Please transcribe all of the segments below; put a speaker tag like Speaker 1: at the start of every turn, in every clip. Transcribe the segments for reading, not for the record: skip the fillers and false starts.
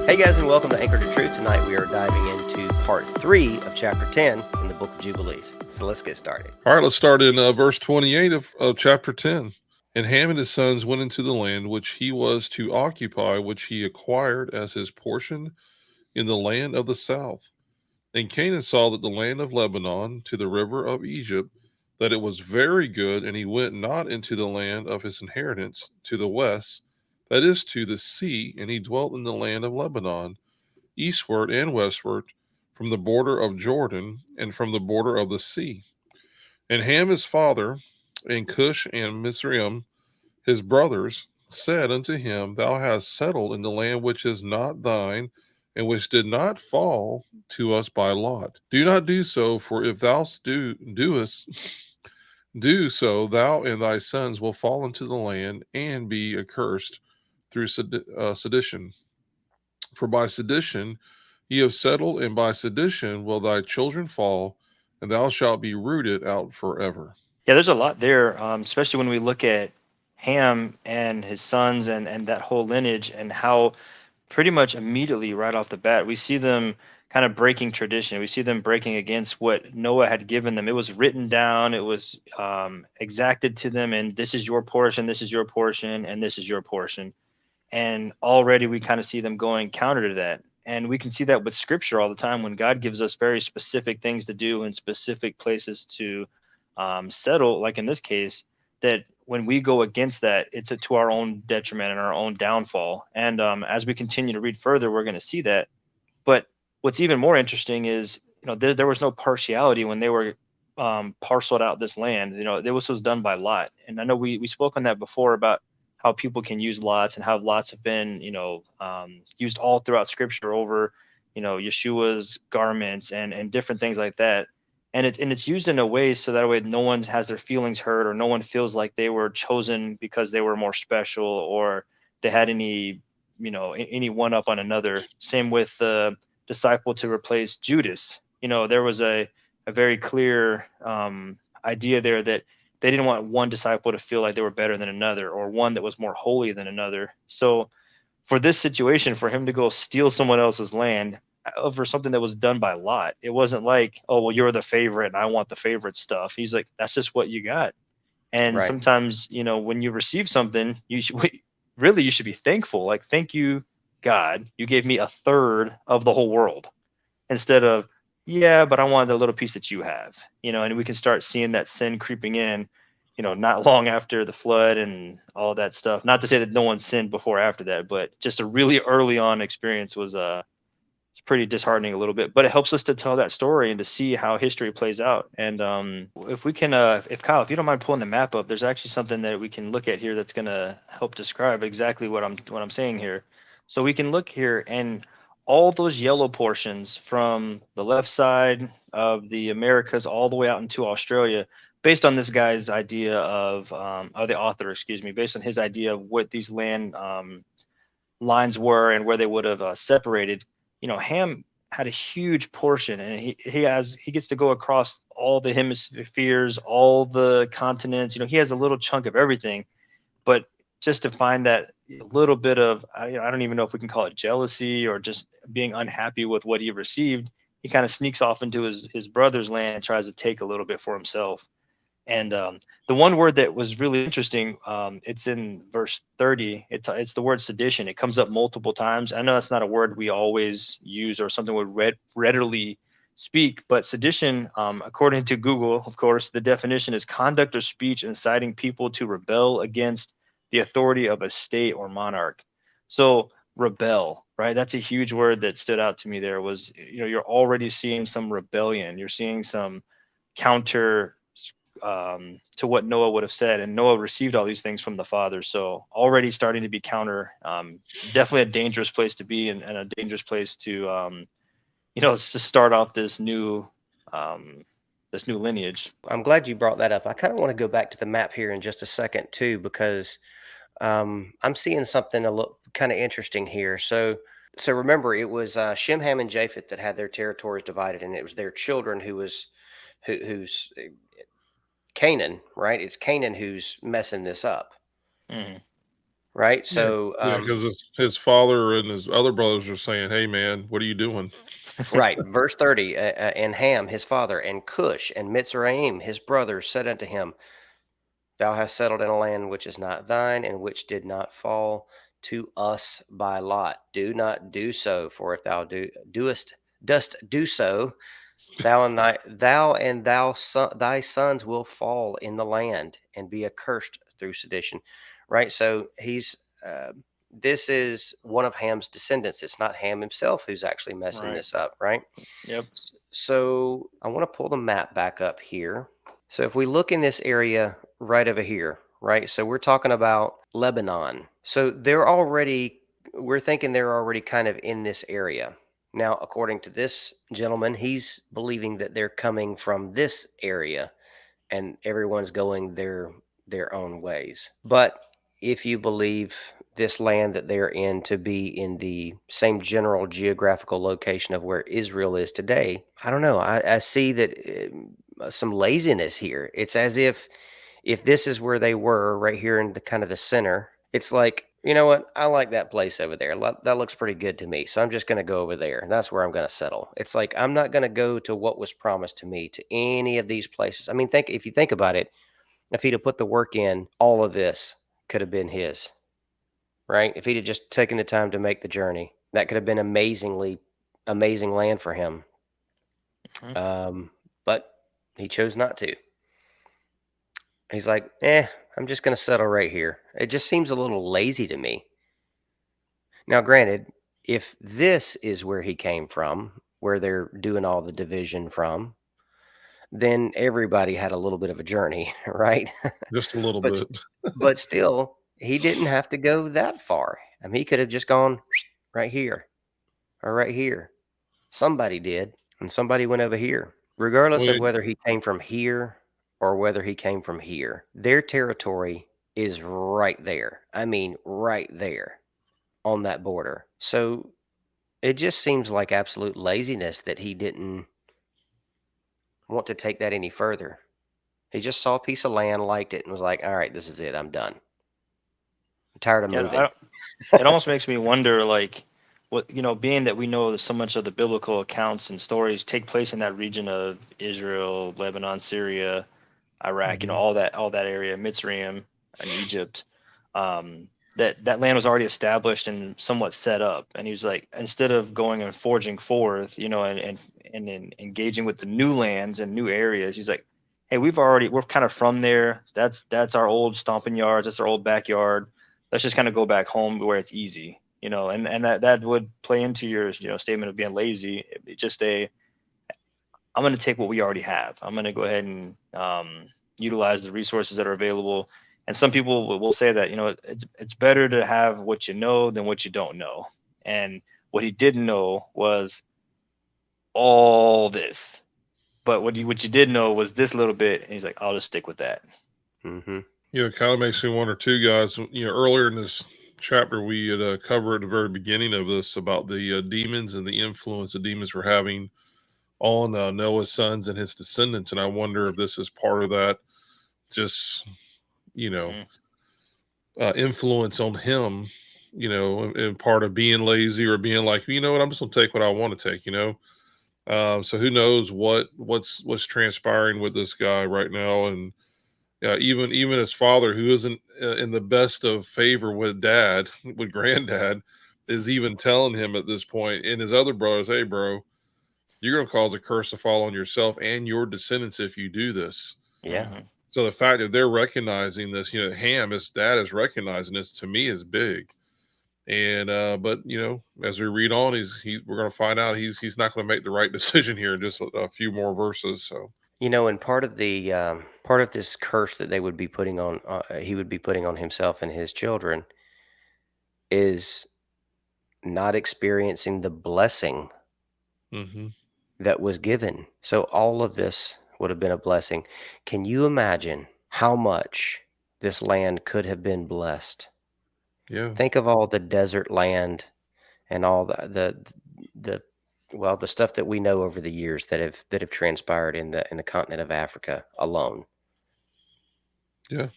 Speaker 1: Hey guys, and welcome to Anchor to Truth. Tonight we are diving into part 3 of chapter 10 in the book of Jubilees. So let's get started.
Speaker 2: All right, let's start in verse 28 of chapter 10. And Ham and his sons went into the land which he was to occupy, which he acquired as his portion in the land of the south. And Canaan saw that the land of Lebanon to the river of Egypt, that it was very good, and he went not into the land of his inheritance to the west, that is to the sea, and he dwelt in the land of Lebanon, eastward and westward, from the border of Jordan and from the border of the sea. And Ham his father, and Cush and Mizraim his brothers, said unto him, Thou hast settled in the land which is not thine, and which did not fall to us by lot. Do not do so, for if thou do so, thou and thy sons will fall into the land and be accursed through sedition. For by sedition ye have settled, and by sedition will thy children fall, and thou shalt be rooted out forever.
Speaker 3: Yeah, there's a lot there, especially when we look at Ham and his sons and that whole lineage and how pretty much immediately right off the bat we see them kind of breaking tradition. We see them breaking against what Noah had given them. It was written down, it was exacted to them, and this is your portion, this is your portion, and this is your portion. And already we kind of see them going counter to that. And we can see that with scripture all the time when God gives us very specific things to do in specific places to settle, like in this case, that when we go against that, it's to our own detriment and our own downfall. And as we continue to read further, we're going to see that. But what's even more interesting is, there was no partiality when they were parceled out this land. This was done by lot. And I know we spoke on that before about how people can use lots and how lots have been, used all throughout scripture over, Yeshua's garments and different things like that. And it's used in a way so that way no one has their feelings hurt or no one feels like they were chosen because they were more special or they had any one up on another. Same with the disciple to replace Judas. There was a very clear idea there that they didn't want one disciple to feel like they were better than another or one that was more holy than another. So for this situation, for him to go steal someone else's land over something that was done by lot, it wasn't like, oh, well, you're the favorite and I want the favorite stuff. He's like, that's just what you got. And
Speaker 1: Right.
Speaker 3: sometimes, when you receive something, you should be thankful. Like, thank you, God, you gave me a third of the whole world instead of, yeah, but I want the little piece that you have, and we can start seeing that sin creeping in, not long after the flood and all that stuff. Not to say that no one sinned before or after that, but just a really early on experience was it's pretty disheartening a little bit, but it helps us to tell that story and to see how history plays out. And if we can, if Kyle, if you don't mind pulling the map up, there's actually something that we can look at here that's going to help describe exactly what I'm saying here. So we can look here, and all those yellow portions from the left side of the Americas all the way out into Australia, based on this guy's idea of the author, excuse me, based on his idea of what these land lines were and where they would have separated. Ham had a huge portion, and he gets to go across all the hemispheres, all the continents. He has a little chunk of everything, but just to find that little bit of, I don't even know if we can call it jealousy or just being unhappy with what he received, he kind of sneaks off into his brother's land and tries to take a little bit for himself. And the one word that was really interesting, it's in verse 30. It's the word sedition. It comes up multiple times. I know that's not a word we always use or something we readily speak, but sedition, according to Google, of course, the definition is conduct or speech inciting people to rebel against the authority of a state or monarch. So rebel, right? That's a huge word that stood out to me there was, you're already seeing some rebellion. You're seeing some counter to what Noah would have said. And Noah received all these things from the Father. So already starting to be counter, definitely a dangerous place to be and a dangerous place to, to start off this new lineage.
Speaker 1: I'm glad you brought that up. I kind of want to go back to the map here in just a second too, because I'm seeing something a little kind of interesting here. So remember, it was Shem, Ham, and Japheth that had their territories divided, and it was their children who's Canaan, right? It's Canaan who's messing this up.
Speaker 3: Mm-hmm.
Speaker 1: right? So,
Speaker 2: because his father and his other brothers are saying, "Hey, man, what are you doing?"
Speaker 1: right, verse 30, and Ham, his father, and Cush, and Mitzrayim, his brothers, said unto him, Thou hast settled in a land which is not thine, and which did not fall to us by lot. Do not do so, for if thou dost do so, thy sons will fall in the land and be accursed through sedition. Right. So this is one of Ham's descendants. It's not Ham himself who's actually messing
Speaker 3: Right.
Speaker 1: this up. Right.
Speaker 3: Yep.
Speaker 1: So I want to pull the map back up here. So if we look in this area right over here, right? So we're talking about Lebanon. So we're thinking they're already kind of in this area. Now, according to this gentleman, he's believing that they're coming from this area and everyone's going their own ways. But if you believe this land that they're in to be in the same general geographical location of where Israel is today, I don't know. I see that some laziness here. It's as if this is where they were right here in the kind of the center, it's like, you know what? I like that place over there. That looks pretty good to me. So I'm just going to go over there. And that's where I'm going to settle. It's like, I'm not going to go to what was promised to me to any of these places. I mean, if you think about it, if he'd have put the work in, all of this could have been his, right? If he'd have just taken the time to make the journey, that could have been amazing land for him. But he chose not to. He's like, I'm just going to settle right here. It just seems a little lazy to me. Now, granted, if this is where he came from, where they're doing all the division from, then everybody had a little bit of a journey, right?
Speaker 2: Just a little
Speaker 1: but
Speaker 2: bit.
Speaker 1: but still, he didn't have to go that far. I mean, he could have just gone right here or right here. Somebody did, and somebody went over here. Regardless
Speaker 2: Well,
Speaker 1: of whether he came from here or whether he came from here, their territory is right there. I mean, right there on that border. So it just seems like absolute laziness that he didn't want to take that any further. He just saw a piece of land, liked it, and was like, all right, this is it. I'm done. I'm tired of moving.
Speaker 3: It almost makes me wonder, like, what, being that we know that so much of the biblical accounts and stories take place in that region of Israel, Lebanon, Syria, Iraq, all that area, Mitzrayim and Egypt. That land was already established and somewhat set up, and he was like, instead of going and forging forth, and engaging with the new lands and new areas, he's like, hey, we're kind of from there. That's our old stomping yards. That's our old backyard. Let's just kind of go back home where it's easy, and that would play into your statement of being lazy. It's just I'm going to take what we already have. I'm going to go ahead and utilize the resources that are available. And some people will say that, it's better to have what you know than what you don't know. And what he didn't know was all this. But what you did know was this little bit. And he's like, I'll just stick with that.
Speaker 1: Mm-hmm.
Speaker 2: It kind of makes me wonder too, guys. Earlier in this chapter, we had covered at the very beginning of this about the demons and the influence the demons were having on Noah's sons and his descendants. And I wonder if this is part of that, just, influence on him, and part of being lazy or being like, you know what, I'm just going to take what I want to take, so who knows what's transpiring with this guy right now. And even his father, who isn't in the best of favor with dad, with granddad, is even telling him at this point, and his other brothers, hey, bro, you're going to cause a curse to fall on yourself and your descendants if you do this.
Speaker 1: Yeah.
Speaker 2: So the fact that they're recognizing this, Ham, his dad, is recognizing this, to me is big. And but as we read on, we're going to find out he's not going to make the right decision here in just a few more verses. So
Speaker 1: And part of this curse that they would be putting on, he would be putting on himself and his children, is not experiencing the blessing that was given. So all of this would have been a blessing. Can you imagine how much this land could have been blessed?
Speaker 2: Yeah.
Speaker 1: Think of all the desert land and all the stuff that we know over the years that have transpired in the continent of Africa alone.
Speaker 2: Yeah.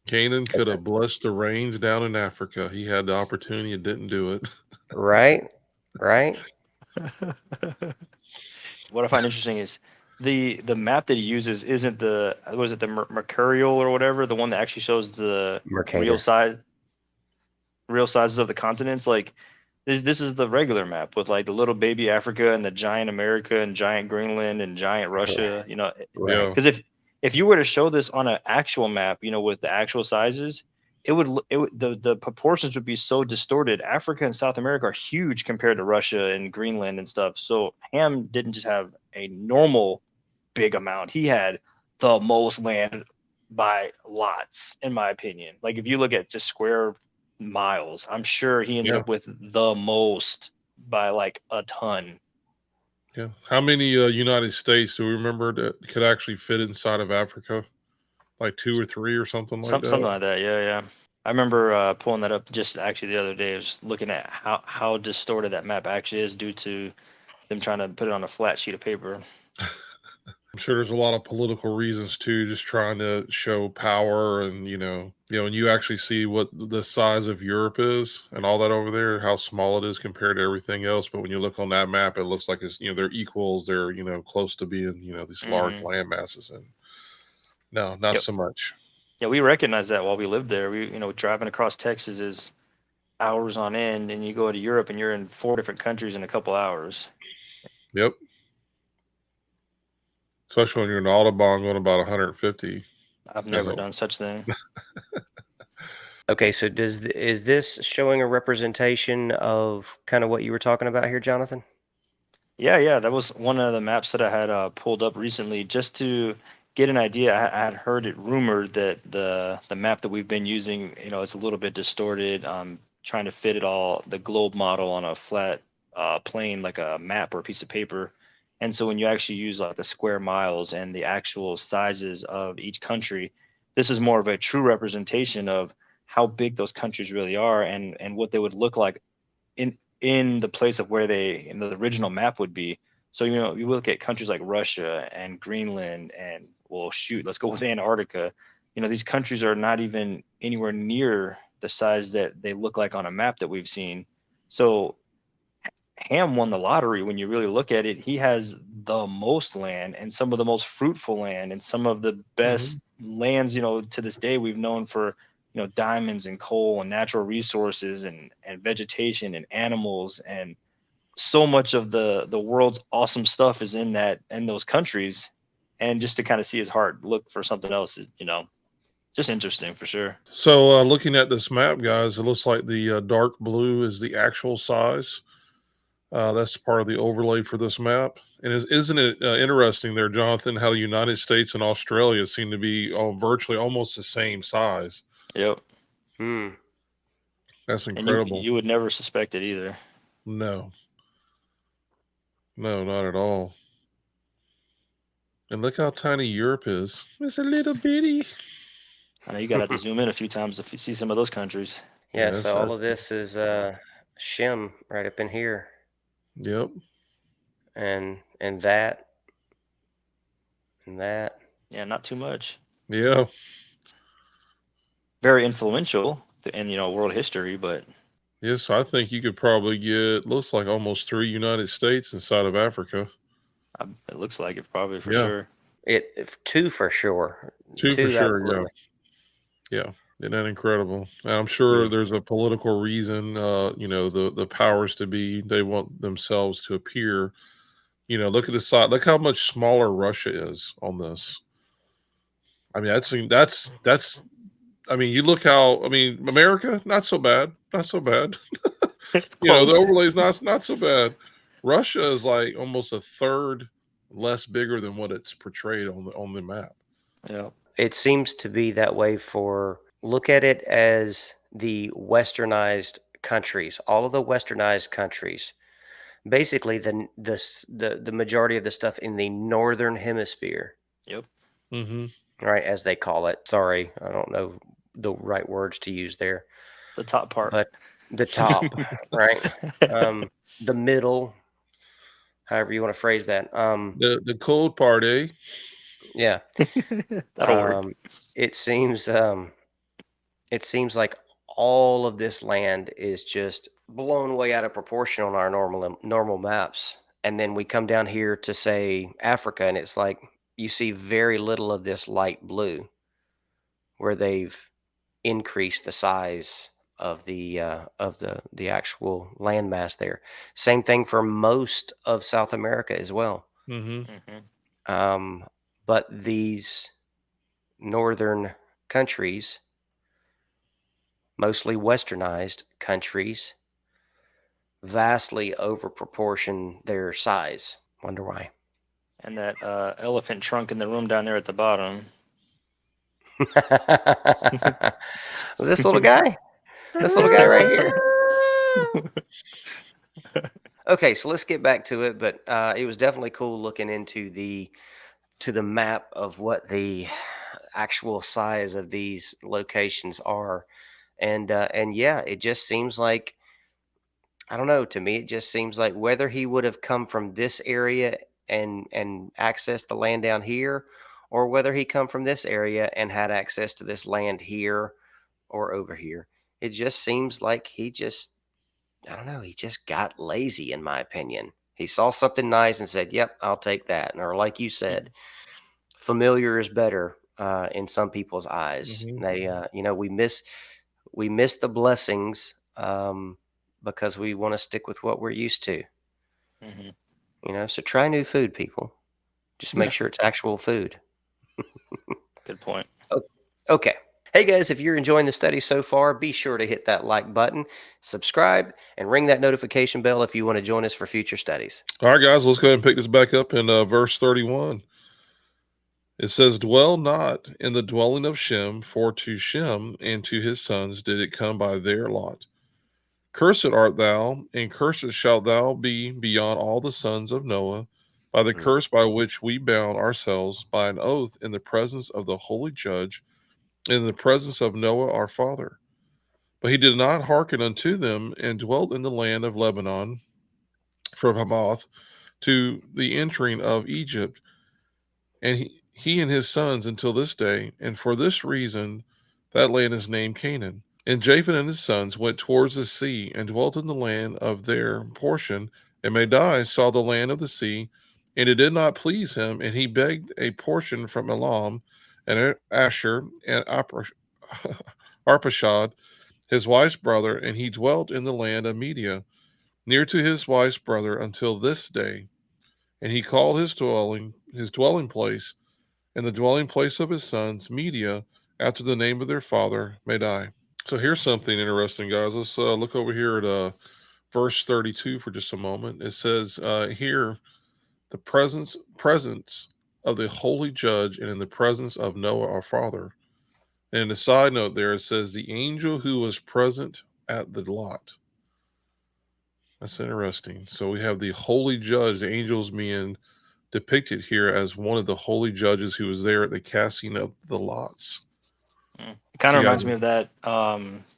Speaker 2: Canaan could have blessed the rains down in Africa. He had the opportunity and didn't do it.
Speaker 1: Right, right.
Speaker 3: What I find interesting is the map that he uses isn't the, was it the mercurial or whatever, the one that actually shows the real
Speaker 1: Mercator.
Speaker 3: real sizes of the continents. Like this is the regular map with like the little baby Africa and the giant America and giant Greenland and giant Russia. You know,
Speaker 1: Right.
Speaker 3: because if you were to show this on an actual map, you know, with the actual sizes, the proportions would be so distorted. Africa and South America are huge compared to Russia and Greenland and stuff. So Ham didn't just have a normal big amount. He had the most land by lots, in my opinion. Like if you look at just square miles, I'm sure he ended
Speaker 2: Yeah.
Speaker 3: up with the most by like a ton.
Speaker 2: Yeah. How many United States do we remember that could actually fit inside of Africa? Like 2 or 3 or something like that?
Speaker 3: Something like that. Yeah, yeah. I remember pulling that up just actually the other day. I was looking at how distorted that map actually is due to them trying to put it on a flat sheet of paper.
Speaker 2: I'm sure there's a lot of political reasons too, just trying to show power, and when you actually see what the size of Europe is and all that over there, how small it is compared to everything else. But when you look on that map, it looks like it's they're equals, they're close to being these large land masses, and no, not
Speaker 3: Yep.
Speaker 2: so much.
Speaker 3: Yeah, we recognized that while we lived there. We driving across Texas is hours on end, and you go to Europe and you're in 4 different countries in a couple hours.
Speaker 2: Yep. Especially when you're in the Autobahn going about 150.
Speaker 3: I've never done such thing.
Speaker 1: Okay, so is this showing a representation of kind of what you were talking about here, Jonathan?
Speaker 3: Yeah, that was one of the maps that I had pulled up recently just to get an idea. I had heard it rumored that the map that we've been using, it's a little bit distorted. Trying to fit it all, the globe model on a flat plane, like a map or a piece of paper. And so when you actually use like the square miles and the actual sizes of each country, this is more of a true representation of how big those countries really are and what they would look like in the place of where they in the original map would be. So you look at countries like Russia and Greenland and, well, shoot, let's go with Antarctica. These countries are not even anywhere near the size that they look like on a map that we've seen. So Ham won the lottery. When you really look at it, he has the most land and some of the most fruitful land and some of the best lands, to this day we've known for, diamonds and coal and natural resources and vegetation and animals, and so much of the world's awesome stuff is in those countries. And just to kind of see his heart look for something else is, just interesting for sure.
Speaker 2: So looking at this map, guys, it looks like the dark blue is the actual size. That's part of the overlay for this map. And isn't it interesting there, Jonathan, how the United States and Australia seem to be virtually almost the same size?
Speaker 3: Yep.
Speaker 2: That's
Speaker 3: And
Speaker 2: incredible.
Speaker 3: you would never suspect it either.
Speaker 2: No, not at all. And look how tiny Europe is. It's a little bitty.
Speaker 3: I know you got to have to zoom in a few times to see some of those countries.
Speaker 1: Yeah,
Speaker 2: Yes,
Speaker 1: so all of this is Shem right up in here.
Speaker 2: Yep.
Speaker 1: And that. And that.
Speaker 3: Yeah, not too much.
Speaker 2: Yeah.
Speaker 3: Very influential in world history, but
Speaker 2: yes, I think you could probably get looks like almost 3 United States inside of Africa.
Speaker 3: It looks like it probably for sure.
Speaker 1: 2 for sure.
Speaker 2: 2 for sure.
Speaker 1: Absolutely.
Speaker 2: Yeah. Isn't that incredible? And I'm sure there's a political reason. The powers to be, they want themselves to appear. Look at the side. Look how much smaller Russia is on this. I mean, that's. I mean, you look how. I mean, America, not so bad. Not so bad.
Speaker 3: It's
Speaker 2: the overlay is not so bad. Russia is like almost a third less bigger than what it's portrayed on the map.
Speaker 3: Yeah.
Speaker 1: It seems to be that way for, look at it as the westernized countries, all of the westernized countries. Basically the majority of the stuff in the northern hemisphere.
Speaker 3: Yep.
Speaker 1: Right, as they call it. Sorry, I don't know the right words to use there.
Speaker 3: The top part.
Speaker 1: But the top, right? The middle, however you want to phrase that.
Speaker 2: The cold part, eh?
Speaker 1: Yeah.
Speaker 3: That'll work.
Speaker 1: It seems it seems like all of this land is just blown way out of proportion on our normal maps. And then we come down here to say Africa, and it's like you see very little of this light blue, where they've increased the size of the actual landmass there. Same thing for most of South America as well.
Speaker 2: Mm-hmm.
Speaker 1: But these northern countries, mostly westernized countries, vastly overproportion their size. Wonder why.
Speaker 3: And that elephant trunk in the room down there at the bottom.
Speaker 1: This little guy. This little guy right here. Okay, so let's get back to it. But it was definitely cool looking into the map of what the actual size of these locations are, and yeah, it just seems like, I don't know. To me, it just seems like whether he would have come from this area and accessed the land down here, or whether he come from this area and had access to this land here or over here. It just seems like he just, I don't know, he just got lazy, in my opinion. He saw something nice and said, "Yep, I'll take that." Or like you said, familiar is better in some people's eyes.
Speaker 2: Mm-hmm.
Speaker 1: They, we miss the blessings because we want to stick with what we're used to.
Speaker 3: Mm-hmm.
Speaker 1: So try new food, people. Just make sure it's actual food.
Speaker 3: Good point.
Speaker 1: Okay. Hey guys, if you're enjoying the study so far, be sure to hit that like button, subscribe, and ring that notification bell if you want to join us for future studies.
Speaker 2: All right, guys, let's go ahead and pick this back up in verse 31. It says, "Dwell not in the dwelling of Shem, for to Shem and to his sons did it come by their lot. Cursed art thou, and cursed shalt thou be beyond all the sons of Noah, by the curse by which we bound ourselves by an oath in the presence of the holy judge, in the presence of Noah our father. But he did not hearken unto them, and dwelt in the land of Lebanon, from Hamath to the entering of Egypt, and he and his sons until this day, and for this reason that land is named Canaan. And Japheth and his sons went towards the sea, and dwelt in the land of their portion. And Madai saw the land of the sea, and it did not please him, and he begged a portion from Elam, and Asher, and Arpachshad, his wife's brother, and he dwelt in the land of Media, near to his wife's brother until this day. And he called his dwelling place, and the dwelling place of his sons, Media, after the name of their father, Madai. So here's something interesting, guys. Let's look over here at verse 32 for just a moment. It says here, the presence of the holy judge, and in the presence of Noah our father. And in a side note there, it says the angel who was present at the lot. That's interesting. So we have the holy judge, the angels being depicted here as one of the holy judges who was there at the casting of the lots.
Speaker 3: It kind of reminds me of that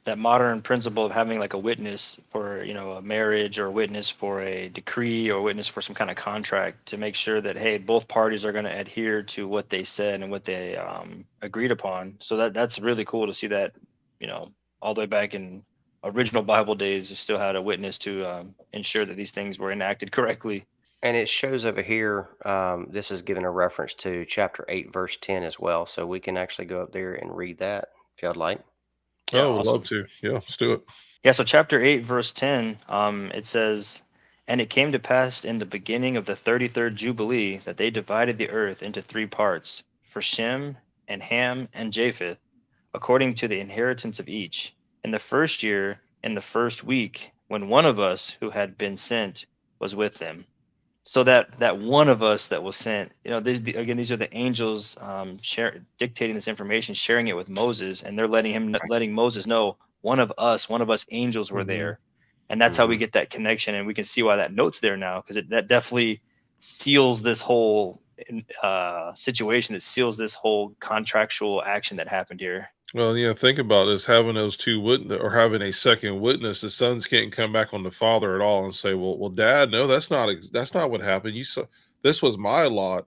Speaker 3: that modern principle of having like a witness for a marriage, or a witness for a decree, or a witness for some kind of contract, to make sure that, hey, both parties are going to adhere to what they said and what they agreed upon. So that's really cool to see that all the way back in original Bible days, you still had a witness to ensure that these things were enacted correctly.
Speaker 1: And it shows over here, this is given a reference to chapter 8, verse 10 as well. So we can actually go up there and read that if y'all like.
Speaker 3: Yeah,
Speaker 2: I'd
Speaker 3: awesome.
Speaker 2: love to. Yeah, let's do it.
Speaker 3: Yeah, so chapter 8, verse 10, it says, "And it came to pass in the beginning of the 33rd Jubilee that they divided the earth into 3 parts, for Shem and Ham and Japheth, according to the inheritance of each, in the first year, in the first week, when one of us who had been sent was with them." So that one of us that was sent, these are the angels dictating this information, sharing it with Moses, and they're letting Moses know one of us angels were there, and that's how we get that connection, and we can see why that note's there now, because that definitely seals this whole situation, that seals this whole contractual action that happened here.
Speaker 2: Well, yeah, think about this: having those 2 witness, or having a second witness. The sons can't come back on the father at all and say, "Well, Dad, no, that's not what happened. You saw this was my lot,"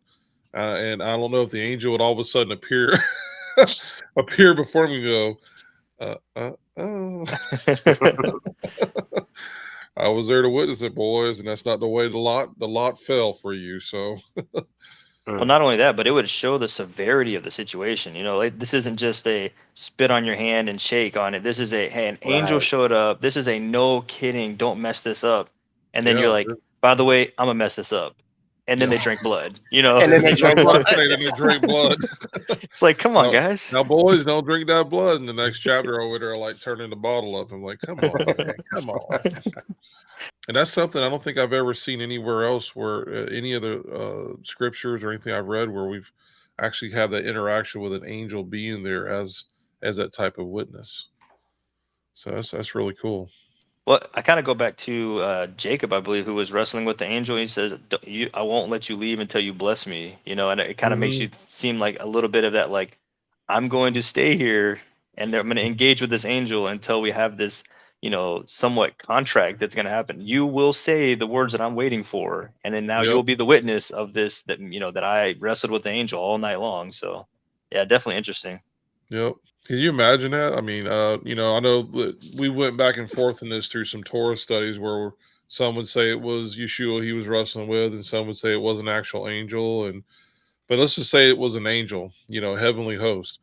Speaker 2: and I don't know if the angel would all of a sudden appear before me and go, I was there to witness it, boys, and that's not the way the lot fell for you. So
Speaker 3: Well, not only that, but it would show the severity of the situation. You know, like, this isn't just a spit on your hand and shake on it. This is a, hey, an angel
Speaker 1: Right.
Speaker 3: showed up. This is a no kidding, don't mess this up. And then
Speaker 2: yeah,
Speaker 3: you're like, by the way, I'm gonna mess this up. And then
Speaker 2: yeah.
Speaker 3: they drink blood. You know,
Speaker 1: And then they
Speaker 2: That's what
Speaker 1: drink
Speaker 2: I'm
Speaker 1: blood.
Speaker 2: trying to say. Then they drink blood.
Speaker 3: it's like, come on, guys.
Speaker 2: Now, boys, don't drink that blood. In the next chapter, over there, like turning the bottle up. I'm like, come on, man, come on. And that's something I don't think I've ever seen anywhere else, where any of the scriptures or anything I've read where we've actually had that interaction with an angel being there as that type of witness. So that's really cool.
Speaker 3: Well, I kind of go back to Jacob, I believe, who was wrestling with the angel. He says, I won't let you leave until you bless me." You know, and it kind of makes you seem like a little bit of that, like, I'm going to stay here and I'm going to engage with this angel until we have this, you know, somewhat contract that's going to happen. You will say the words that I'm waiting for, and then now
Speaker 2: Yep.
Speaker 3: you'll be the witness of this. That, you know, that I wrestled with the angel all night long. So, yeah, definitely interesting.
Speaker 2: Yep. Can you imagine that? I mean, you know, I know that we went back and forth in this through some Torah studies where some would say it was Yeshua he was wrestling with, and some would say it was an actual angel. But let's just say it was an angel, you know, heavenly host.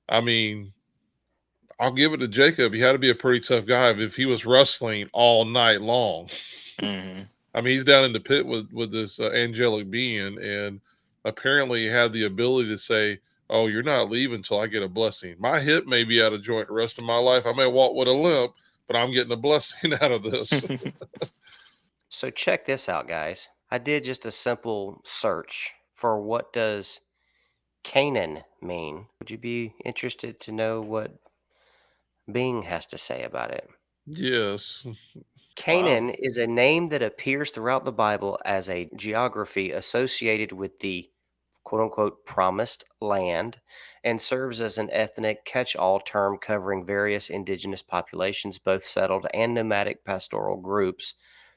Speaker 2: I mean, I'll give it to Jacob. He had to be a pretty tough guy if he was wrestling all night long.
Speaker 3: Hmm.
Speaker 2: I mean, he's down in the pit with this angelic being, and apparently he had the ability to say, "Oh, you're not leaving until I get a blessing. My hip may be out of joint the rest of my life. I may walk with a limp, but I'm getting a blessing out of this."
Speaker 1: So check this out, guys. I did just a simple search for what does Canaan mean. Would you be interested to know what Bing has to say about it?
Speaker 2: Yes.
Speaker 1: Canaan is a name that appears throughout the Bible as a geography associated with the quote unquote promised land and serves as an ethnic catch all term covering various indigenous populations, both settled and nomadic pastoral groups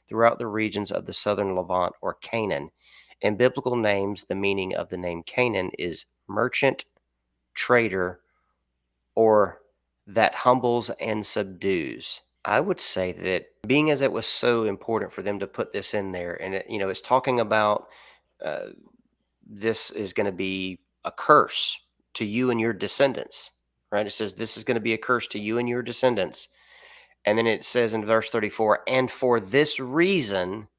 Speaker 1: throughout the regions of the southern Levant or Canaan. In biblical names, the meaning of the name Canaan is merchant, trader, or that humbles and subdues. I would say that being as it was so important for them to put this in there, and it's talking about uh, this is going to be a curse to you and your descendants, right? It says this is going to be a curse to you and your descendants. And then it says in verse 34, and for this reason,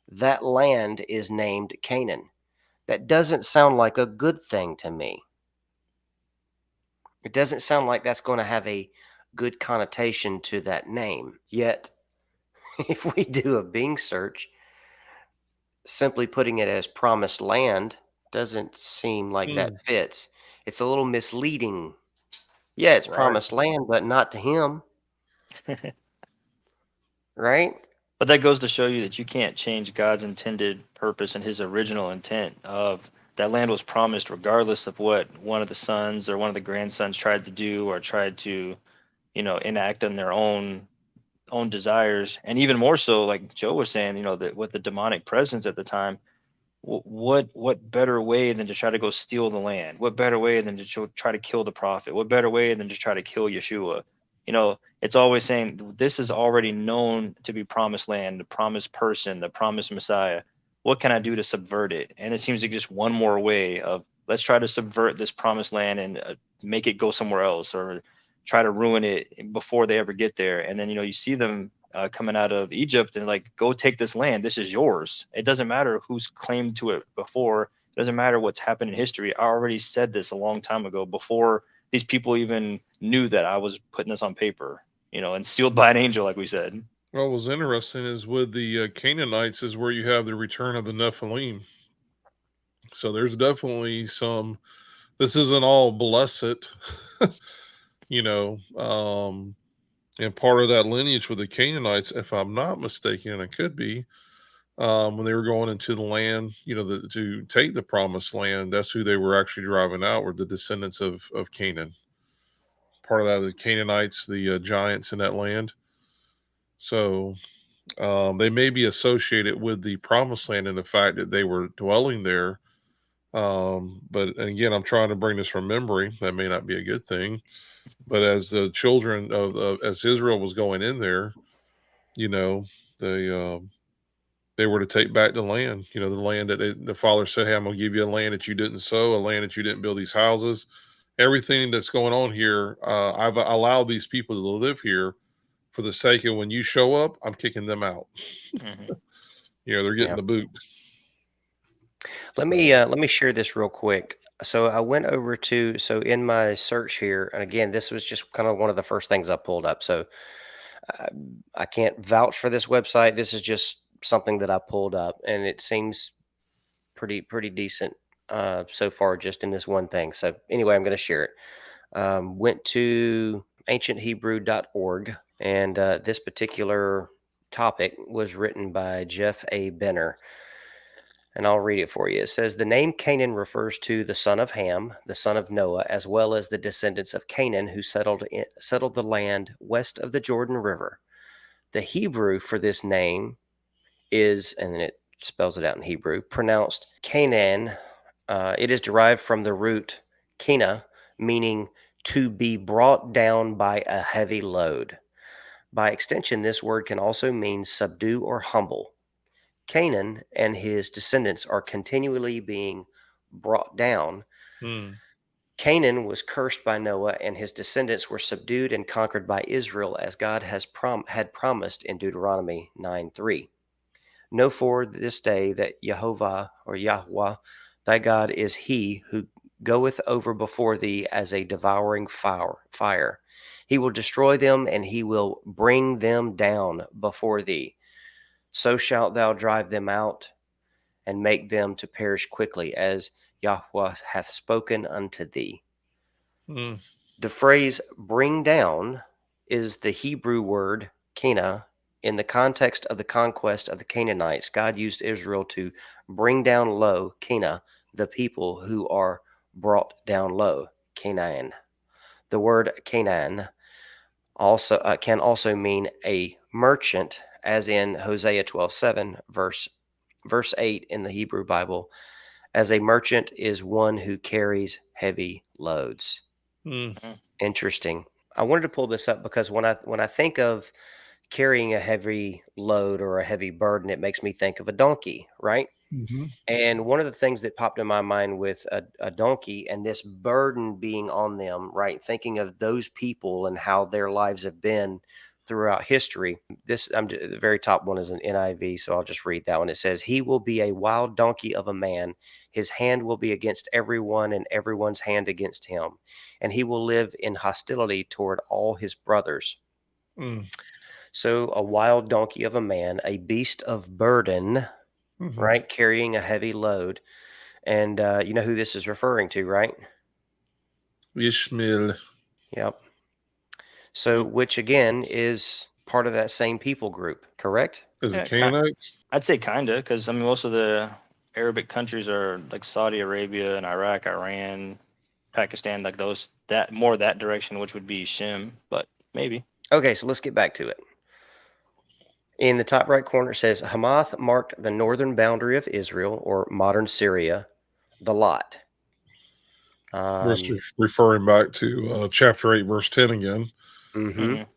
Speaker 1: that land is named Canaan. That doesn't sound like a good thing to me. It doesn't sound like that's going to have a good connotation to that name. Yet, if we do a Bing search, simply putting it as promised land doesn't seem like that fits. It's a little misleading. Yeah, it's
Speaker 3: Right.
Speaker 1: promised land, but not to him, right?
Speaker 3: But that goes to show you that you can't change God's intended purpose and his original intent of that land was promised regardless of what one of the sons or one of the grandsons tried to do or tried to, you know, enact on their own desires. And even more so, like Joe was saying, you know, that with the demonic presence at the time, what better way than to try to go steal the land? What better way than to try to kill the prophet? What better way than to try to kill Yeshua? You know, it's always saying this is already known to be promised land, the promised person, the promised Messiah. What can I do to subvert it? And it seems like just one more way of let's try to subvert this promised land and make it go somewhere else, or try to ruin it before they ever get there. And then, you know, you see them coming out of Egypt and like, go take this land. This is yours. It doesn't matter who's claimed to it before. It doesn't matter what's happened in history. I already said this a long time ago before these people even knew that I was putting this on paper, you know, and sealed by an angel, like we said.
Speaker 2: What was interesting is with the Canaanites is where you have the return of the Nephilim. So there's definitely some. This isn't all blessed, you know. And part of that lineage with the Canaanites, if I'm not mistaken, and it could be, when they were going into the land, you know, to take the promised land, that's who they were actually driving out, were the descendants of Canaan. Part of that, the Canaanites, the giants in that land. So they may be associated with the promised land and the fact that they were dwelling there. But again, I'm trying to bring this from memory. That may not be a good thing. But as the children as Israel was going in there, you know, they were to take back the land. You know, the land that the father said, "Hey, I'm going to give you a land that you didn't sow, a land that you didn't build these houses." Everything that's going on here, I've allowed these people to live here for the sake of when you show up, I'm kicking them out.
Speaker 3: Mhm.
Speaker 2: You know, they're getting
Speaker 1: Yeah.
Speaker 2: the boot.
Speaker 1: Let me share this real quick. So I went over to in my search here, and again, this was just kind of one of the first things I pulled up. So I, I can't vouch for this website. This is just something that I pulled up, and it seems pretty decent so far, just in this one thing. So anyway, I'm going to share it. Went to ancienthebrew.org, and this particular topic was written by Jeff A. Benner. And I'll read it for you. It says, the name Canaan refers to the son of Ham, the son of Noah, as well as the descendants of Canaan who settled the land west of the Jordan River. The Hebrew for this name is, and then it spells it out in Hebrew, pronounced Canaan. It is derived from the root kina, meaning to be brought down by a heavy load. By extension, this word can also mean subdue or humble. Canaan and his descendants are continually being brought down.
Speaker 2: Mm.
Speaker 1: Canaan was cursed by Noah, and his descendants were subdued and conquered by Israel, as God had promised in Deuteronomy 9:3. Know for this day that Jehovah or Yahweh, thy God, is he who goeth over before thee as a devouring fire. He will destroy them, and he will bring them down before thee. So shalt thou drive them out and make them to perish quickly, as Yahweh hath spoken unto thee.
Speaker 2: Mm.
Speaker 1: The phrase bring down is the Hebrew word kena. In the context of the conquest of the Canaanites, God used Israel to bring down low, kena, the people who are brought down low, Canaan. The word Canaan also can also mean a merchant, as in Hosea 12:7, verse 8 in the Hebrew Bible. As a merchant is one who carries heavy loads.
Speaker 2: Mm.
Speaker 3: Mhm.
Speaker 1: Interesting. I wanted to pull this up because when I think of carrying a heavy load or a heavy burden, it makes me think of a donkey, right?
Speaker 2: Mm-hmm.
Speaker 1: And one of the things that popped in my mind with a donkey and this burden being on them, right? Thinking of those people and how their lives have been throughout history. The very top one is an NIV, so I'll just read that one. It says, "He will be a wild donkey of a man. His hand will be against everyone, and everyone's hand against him. And he will live in hostility toward all his brothers."
Speaker 2: Mm.
Speaker 1: So, a wild donkey of a man, a beast of burden,
Speaker 2: Mm-hmm.
Speaker 1: right? Carrying a heavy load. And you know who this is referring to, right?
Speaker 2: Ishmael.
Speaker 1: Yep. So,
Speaker 3: Mm.
Speaker 1: which again is part of that same people group, correct?
Speaker 2: Is it
Speaker 3: Yeah,
Speaker 2: Canaanites?
Speaker 3: I'd say kinda, because I mean most of the Arabic countries are like Saudi Arabia and Iraq, Iran, Pakistan, like those that direction, which would be Shem, but maybe.
Speaker 1: Okay, so let's get back to it. In the top right corner, it says Hamath marked the northern boundary of Israel, or modern Syria, the lot.
Speaker 2: We're referring back to chapter 8, verse 10 again.
Speaker 1: Mhm.
Speaker 3: Mhm.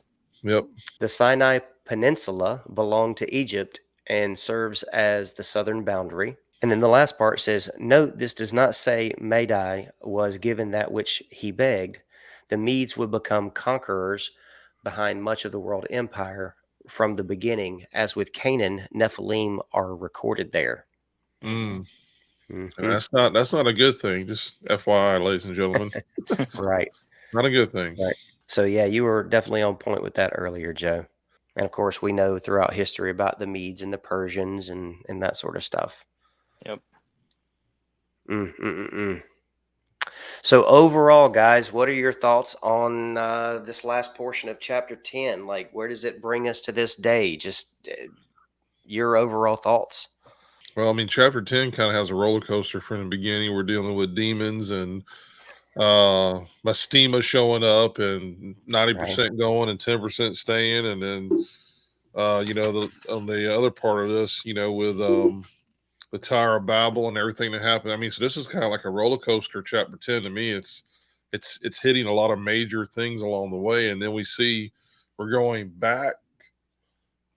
Speaker 2: Yep.
Speaker 1: The Sinai Peninsula belonged to Egypt and serves as the southern boundary. And then the last part says, note this does not say Madai was given that which he begged. The Medes would become conquerors behind much of the world empire from the beginning. As with Canaan, Nephilim are recorded there.
Speaker 3: Mhm.
Speaker 2: Mm. And
Speaker 1: Hmm.
Speaker 2: that's not a good thing. Just FYI, ladies and gentlemen.
Speaker 1: Right,
Speaker 2: Not a good thing.
Speaker 1: right. So, yeah, you were definitely on point with that earlier, Joe. And of course, we know throughout history about the Medes and the Persians and that sort of stuff.
Speaker 3: Yep.
Speaker 1: Mm-mm-mm. So overall, guys, what are your thoughts on this last portion of chapter 10? Like, where does it bring us to this day? Just your overall thoughts.
Speaker 2: Well, I mean, chapter 10 kind of has a roller coaster from the beginning. We're dealing with demons and Mastema showing up and
Speaker 1: Right.
Speaker 2: 90% going and 10% staying. And then, on the other part of this, with the Tower of Babel and everything that happened. I mean, so this is kind of like a roller coaster, chapter 10 to me. It's it's hitting a lot of major things along the way, and then we see we're going back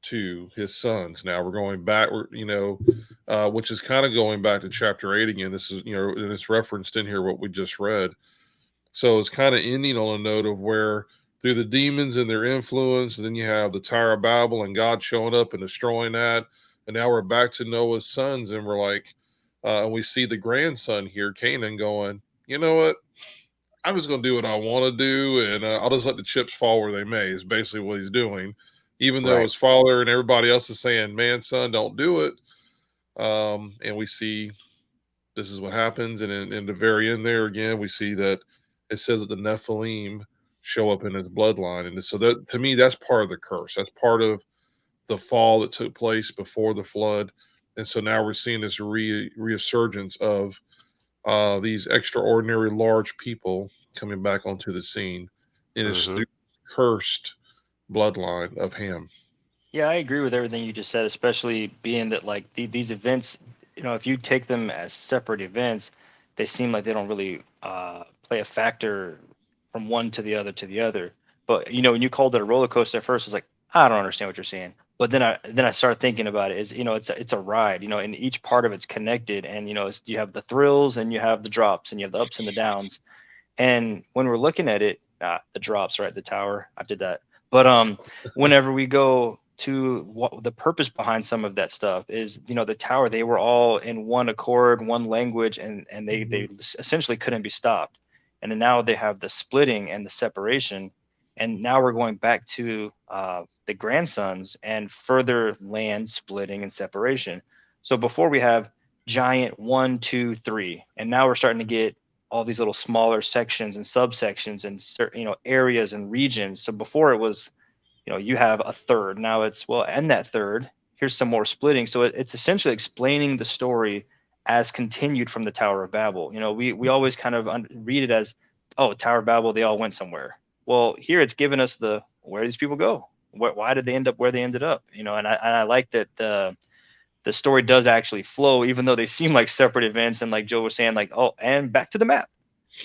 Speaker 2: to his sons. Now we're going back, which is kind of going back to chapter 8 again. This is, and it's referenced in here what we just read. So it's kind of ending on a note of where through the demons and their influence, and then you have the Tower of Babel and God showing up and destroying that. And now we're back to Noah's sons, and we're like, and we see the grandson here, Canaan, going, you know what? I'm just going to do what I want to do, and I'll just let the chips fall where they may, is basically what he's doing. Even though
Speaker 1: Right.
Speaker 2: his father and everybody else is saying, man, son, don't do it. And we see this is what happens. And in the very end there, again, we see that it says that the Nephilim show up in his bloodline. And so that, to me, that's part of the curse. That's part of the fall that took place before the flood. And so now we're seeing this resurgence of these extraordinary large people coming back onto the scene. And it's through cursed bloodline of Ham.
Speaker 3: Yeah, I agree with everything you just said, especially being that like these events, if you take them as separate events, they seem like they don't really play a factor from one to the other to the other. But when you called it a roller coaster at first, it's like I don't understand what you're saying. But then I start thinking about it. It's a ride, and each part of it's connected, and you have the thrills and you have the drops and you have the ups and the downs. And when we're looking at it, the drops, right? The tower, I did that. But whenever we go to what the purpose behind some of that stuff is, the tower, they were all in one accord, one language, and they essentially couldn't be stopped. And then now they have the splitting and the separation. And now we're going back to the grandsons and further land splitting and separation. So before we have giant 1, 2, 3, and now we're starting to get all these little smaller sections and subsections and certain, areas and regions. So before it was, you have a third. Now it's, well, and that third, here's some more splitting. So it's essentially explaining the story as continued from the Tower of Babel. We always kind of read it as, oh, Tower of Babel, they all went somewhere. Well, here it's given us where these people go. Why did they end up where they ended up? And I like that the story does actually flow, even though they seem like separate events. And like Joe was saying, like, oh, and back to the map.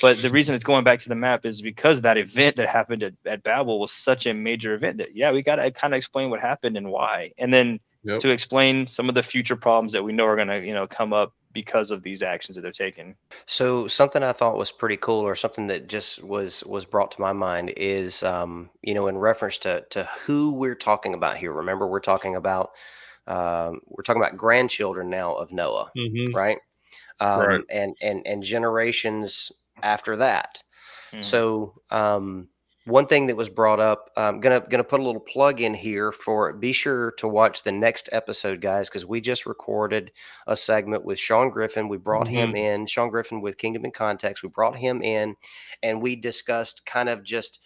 Speaker 3: But the reason it's going back to the map is because that event that happened at Babel was such a major event that, we got to kind of explain what happened and why. And then to explain some of the future problems that we know are going to, come up because of these actions that they're taking.
Speaker 1: So something I thought was pretty cool, or something that just was brought to my mind, is in reference to who we're talking about here. Remember, we're talking about grandchildren now of Noah, right?
Speaker 2: Right.
Speaker 1: And generations after that. So one thing that was brought up, I'm gonna put a little plug in here for it. Be sure to watch the next episode, guys, because we just recorded a segment with Sean Griffin. We brought him in, Sean Griffin with Kingdom in Context. We brought him in, and we discussed kind of just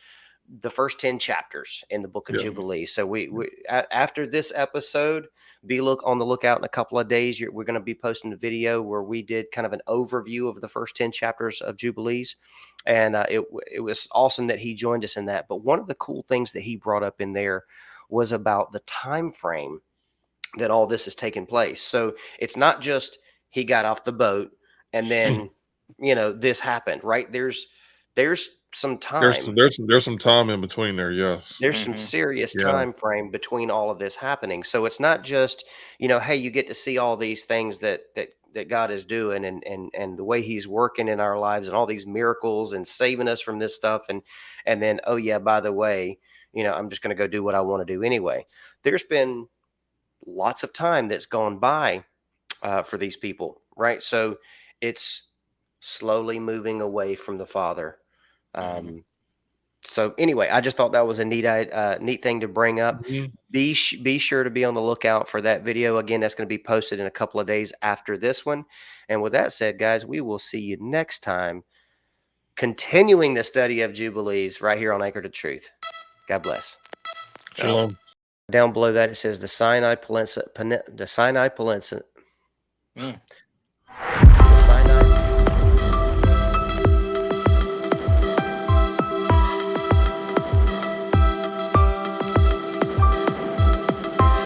Speaker 1: the first 10 chapters in the book of Jubilees. So we after this episode, be on the lookout in a couple of days. We're going to be posting a video where we did kind of an overview of the first 10 chapters of Jubilees. And it was awesome that he joined us in that. But one of the cool things that he brought up in there was about the time frame that all this is taking place. So it's not just he got off the boat and then, this happened, right? There's some time.
Speaker 2: There's some time in between there. Yes.
Speaker 1: There's some serious time frame between all of this happening. So it's not just, hey, you get to see all these things that God is doing and the way he's working in our lives and all these miracles and saving us from this stuff. And then, oh yeah, by the way, I'm just going to go do what I want to do anyway. There's been lots of time that's gone by for these people, right? So it's slowly moving away from the Father. So anyway, I just thought that was a neat thing to bring up. Be sure to be on the lookout for that video. Again, that's going to be posted in a couple of days after this one. And with that said, guys, we will see you next time, continuing the study of Jubilees right here on Anchor to Truth. God bless.
Speaker 2: Shalom.
Speaker 1: Down below that, it says the Sinai Peninsula. The Sinai